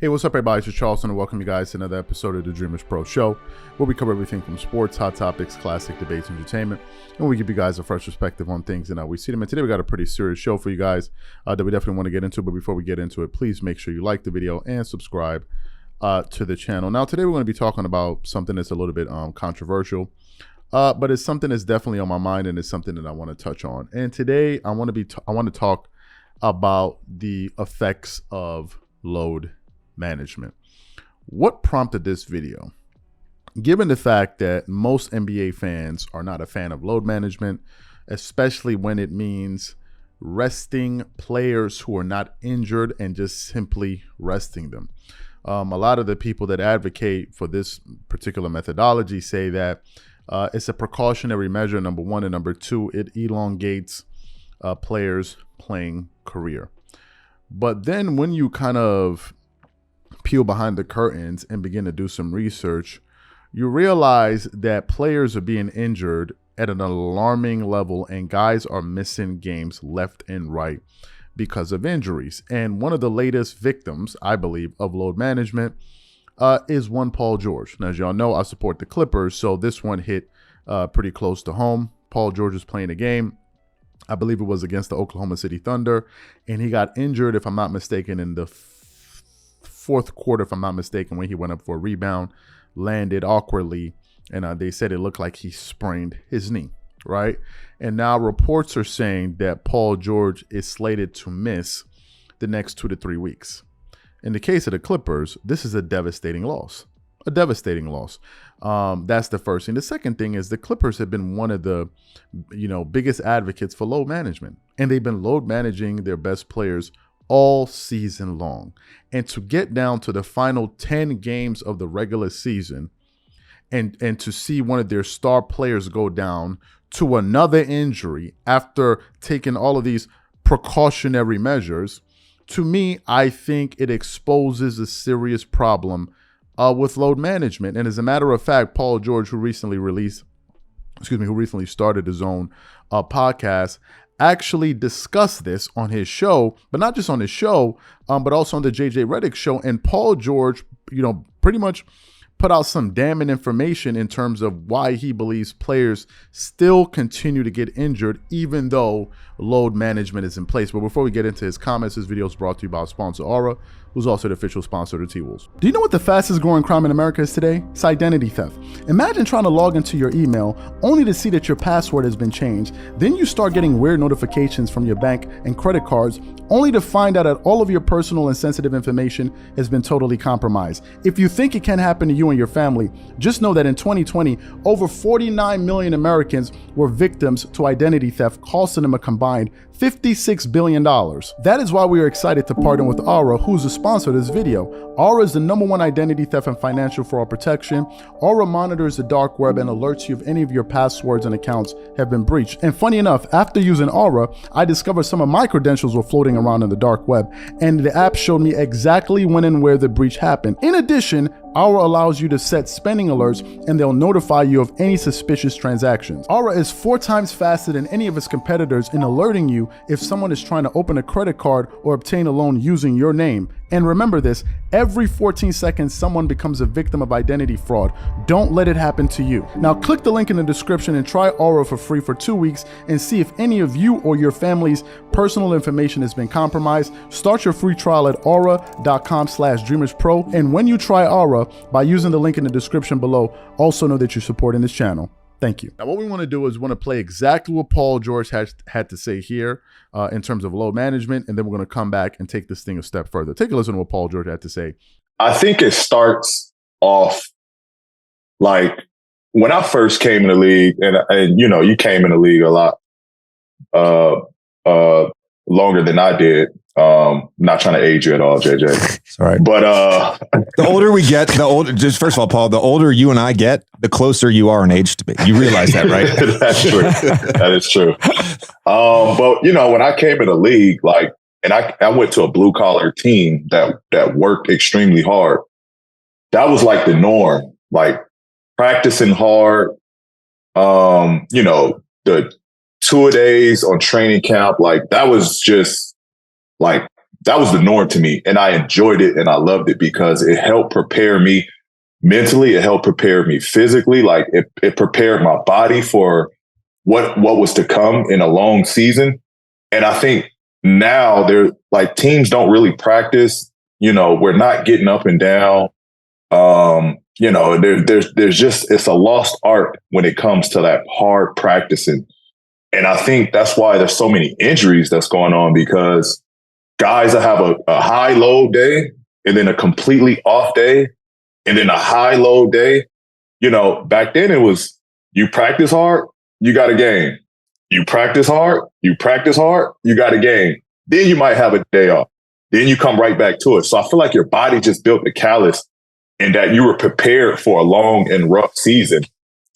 Hey, what's up, everybody? It's Charleston, and welcome you guys to another episode of the Dreamerspro Show, where we cover everything from sports, hot topics, classic debates, entertainment, and we give you guys a fresh perspective on things and how we see them. And today we got a pretty serious show for you guys that we definitely want to get into. But before we get into it, please make sure you like the video and subscribe to the channel. Now, today we're going to be talking about something that's a little bit controversial, but it's something that's definitely on my mind, and it's something that I want to touch on. And today I want to talk about the effects of load management. What prompted this video? Given the fact that most NBA fans are not a fan of load management, especially when it means resting players who are not injured and just simply resting them. A lot of the people that advocate for this particular methodology say that it's a precautionary measure, number one, and number two, it elongates players' playing career. But then when you kind of peel behind the curtains and begin to do some research, you realize that players are being injured at an alarming level, and guys are missing games left and right because of injuries. And one of the latest victims, I believe, of load management is one Paul George. Now, as y'all know, I support the Clippers, so this one hit pretty close to home. Paul George was playing a game. I believe it was against the Oklahoma City Thunder, and he got injured, if I'm not mistaken, in the fourth quarter, if I'm not mistaken, when he went up for a rebound, landed awkwardly, and they said it looked like he sprained his knee, right? And now reports are saying that Paul George is slated to miss the next 2 to 3 weeks. In the case of the Clippers, this is a devastating loss. A devastating loss. That's the first thing. The second thing is the Clippers have been one of the, biggest advocates for load management, and they've been load managing their best players all season long. And to get down to the final 10 games of the regular season and to see one of their star players go down to another injury after taking all of these precautionary measures, to me, I think it exposes a serious problem with load management. And as a matter of fact, Paul George, who recently started his own podcast, actually discussed this on his show, but not just on his show, but also on the JJ Redick show. And Paul George, pretty much put out some damning information in terms of why he believes players still continue to get injured, even though load management is in place. But before we get into his comments, this video is brought to you by our sponsor, Aura, who's also the official sponsor of the T-Wolves. Do you know what the fastest growing crime in America is today? It's identity theft. Imagine trying to log into your email only to see that your password has been changed. Then you start getting weird notifications from your bank and credit cards, only to find out that all of your personal and sensitive information has been totally compromised. If you think it can happen to you and your family, just know that in 2020, over 49 million Americans were victims to identity theft, costing them a combined $56 billion. That is why we are excited to partner with Aura, who's the sponsor of this video. Aura is the #1 identity theft and financial fraud protection. Aura monitors the dark web and alerts you if any of your passwords and accounts have been breached. And funny enough, after using Aura, I discovered some of my credentials were floating around in the dark web, and the app showed me exactly when and where the breach happened. In addition, Aura allows you to set spending alerts, and they'll notify you of any suspicious transactions. Aura is 4 times faster than any of its competitors in alerting you if someone is trying to open a credit card or obtain a loan using your name. And remember this, every 14 seconds, someone becomes a victim of identity fraud. Don't let it happen to you. Now click the link in the description and try Aura for free for 2 weeks and see if any of you or your family's personal information has been compromised. Start your free trial at aura.com/dreamerspro. And when you try Aura, by using the link in the description below, also know that you're supporting this channel. Thank you. Now, what we want to do is want to play exactly what Paul George had to say here in terms of load management, and then we're going to come back and take this thing a step further. Take a listen to what Paul George had to say. I think it starts off like when I first came in the league, and you came in the league a lot longer than I did. Not trying to age you at all, JJ. It's all right. But the older we get, just first of all, Paul, the older you and I get, the closer you are in age to me. You realize that, right? That's true. That is true. But when I came in the league, and I went to a blue collar team that worked extremely hard. That was like the norm, like practicing hard. The 2 days on training camp, like that was just like that was the norm to me. And I enjoyed it and I loved it because it helped prepare me mentally. It helped prepare me physically. Like it prepared my body for what was to come in a long season. And I think now they're like, teams don't really practice. We're not getting up and down. There's just, it's a lost art when it comes to that hard practicing. And I think that's why there's so many injuries that's going on, because guys that have a high load day and then a completely off day and then a high load day. Back then it was, you practice hard, you got a game. You practice hard, you got a game. Then you might have a day off. Then you come right back to it. So I feel like your body just built the callus and that you were prepared for a long and rough season,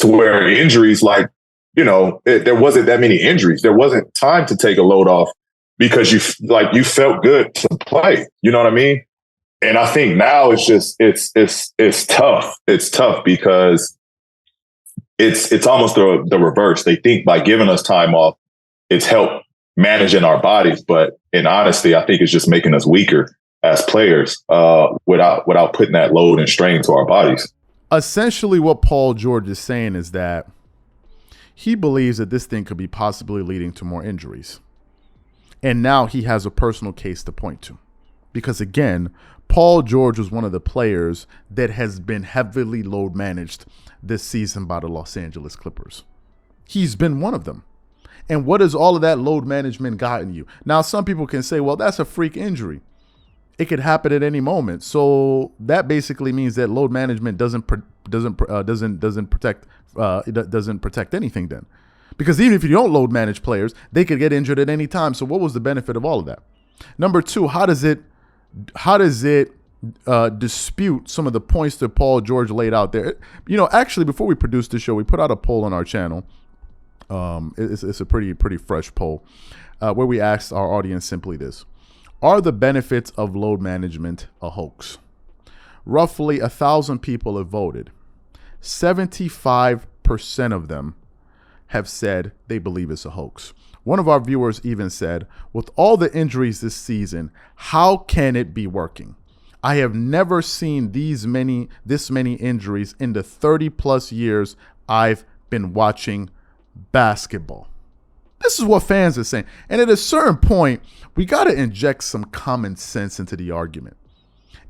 to where injuries, like, there wasn't that many injuries. There wasn't time to take a load off because you felt good to play. You know what I mean? And I think now it's just, it's tough. It's tough because it's almost the reverse. They think by giving us time off, it's helped managing our bodies. But in honesty, I think it's just making us weaker as players without putting that load and strain to our bodies. Essentially, what Paul George is saying is that he believes that this thing could be possibly leading to more injuries. And now he has a personal case to point to. Because again, Paul George was one of the players that has been heavily load managed this season by the Los Angeles Clippers. He's been one of them. And what has all of that load management gotten you? Now, some people can say, well, that's a freak injury. It could happen at any moment. So that basically means that load management doesn't protect anything then. Because even if you don't load manage players, they could get injured at any time. So what was the benefit of all of that? Number two, how does it dispute some of the points that Paul George laid out there? Actually, before we produced the show, we put out a poll on our channel. It's a pretty fresh poll where we asked our audience simply this: are the benefits of load management a hoax? Roughly 1,000 people have voted. 75% of them have said they believe it's a hoax. One of our viewers even said, with all the injuries this season, how can it be working? I have never seen this many injuries in the 30 plus years I've been watching basketball. This is what fans are saying. And at a certain point, we got to inject some common sense into the argument.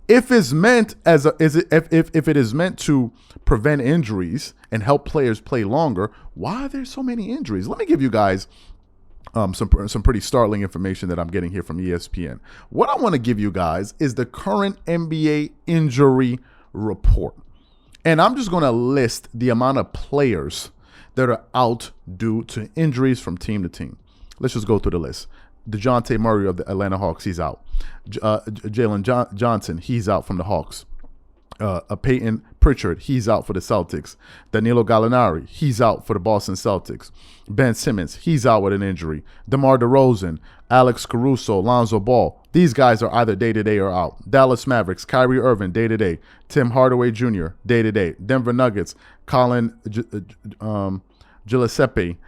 If it's meant if it is meant to prevent injuries and help players play longer, why are there so many injuries? Let me give you guys some pretty startling information that I'm getting here from ESPN. What I want to give you guys is the current NBA injury report. And I'm just going to list the amount of players that are out due to injuries from team to team. Let's just go through the list. DeJounte Murray of the Atlanta Hawks, he's out. Jalen Johnson, he's out from the Hawks. Peyton Pritchard, he's out for the Celtics. Danilo Gallinari, he's out for the Boston Celtics. Ben Simmons, he's out with an injury. DeMar DeRozan, Alex Caruso, Lonzo Ball, these guys are either day-to-day or out. Dallas Mavericks, Kyrie Irving, day-to-day. Tim Hardaway Jr., day-to-day. Denver Nuggets, Colin Giuseppe,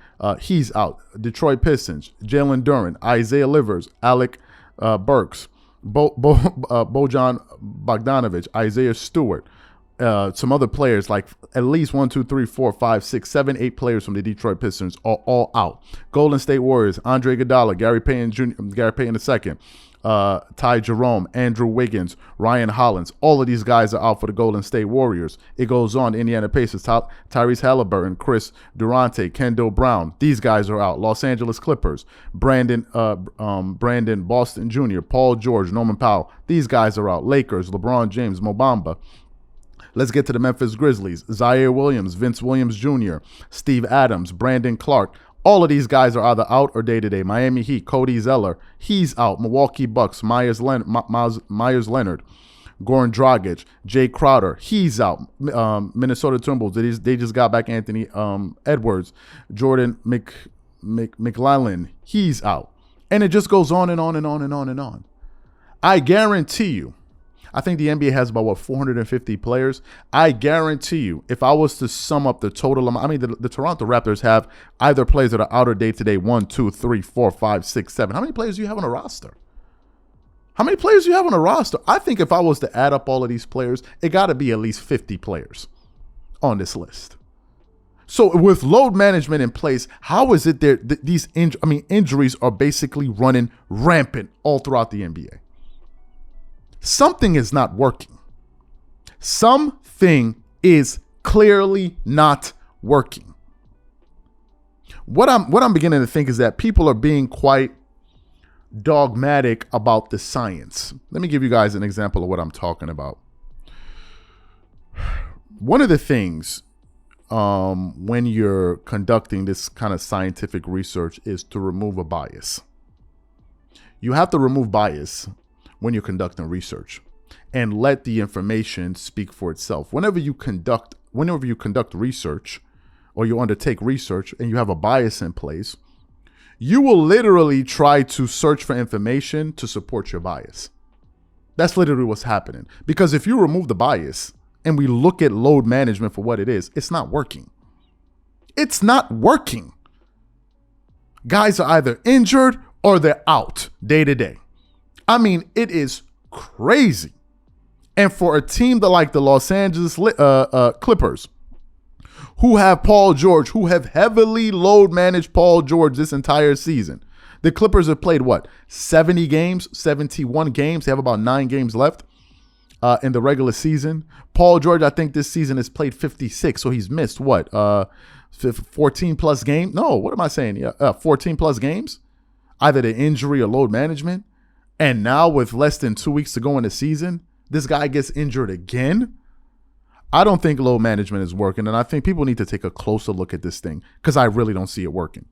he's out. Detroit Pistons, Jalen Duren, Isaiah Livers, Alec Burks, Bojan Bogdanovic, Isaiah Stewart, some other players, like at least 1, 2, 3, 4, 5, 6, 7, 8 players from the Detroit Pistons are all out. Golden State Warriors, Andre Iguodala, Gary Payton II, Ty Jerome, Andrew Wiggins, Ryan Hollins. All of these guys are out for the Golden State Warriors. It goes on. Indiana Pacers, Tyrese Halliburton, Chris Durante, Kendall Brown. These guys are out. Los Angeles Clippers, Brandon Boston Jr., Paul George, Norman Powell. These guys are out. Lakers, LeBron James, Mo Bamba. Let's get to the Memphis Grizzlies. Zaire Williams, Vince Williams Jr., Steve Adams, Brandon Clark. All of these guys are either out or day-to-day. Miami Heat, Cody Zeller, he's out. Milwaukee Bucks, Myers Leonard, Goran Dragic, Jay Crowder, he's out. Minnesota Timberwolves, they just got back Anthony Edwards. Jordan McLellan, he's out. And it just goes on and on and on and on and on. I guarantee you, I think the NBA has about, 450 players. I guarantee you, if I was to sum up the total amount, the Toronto Raptors have either players that are out or day-to-day, 1, 2, 3, 4, 5, 6, 7. How many players do you have on a roster? How many players do you have on a roster? I think if I was to add up all of these players, it got to be at least 50 players on this list. So with load management in place, how is it there? These injuries are basically running rampant all throughout the NBA. Something is not working. Something is clearly not working. What I'm beginning to think is that people are being quite dogmatic about the science. Let me give you guys an example of what I'm talking about. One of the things when you're conducting this kind of scientific research is to remove a bias. You have to remove bias when you're conducting research and let the information speak for itself. Whenever you conduct research or you undertake research and you have a bias in place, you will literally try to search for information to support your bias. That's literally what's happening. Because if you remove the bias and we look at load management for what it is, it's not working. It's not working. Guys are either injured or they're out day to day. I mean, it is crazy. And for a team that like the Los Angeles Clippers, who have Paul George, who have heavily load managed Paul George this entire season. The Clippers have played, 70 games, 71 games. They have about 9 games left in the regular season. Paul George, I think this season has played 56, so he's missed 14 plus games? No, what am I saying? 14 plus games, either the injury or load management. And now with less than 2 weeks to go in the season, this guy gets injured again. I don't think load management is working, and I think people need to take a closer look at this thing because I really don't see it working.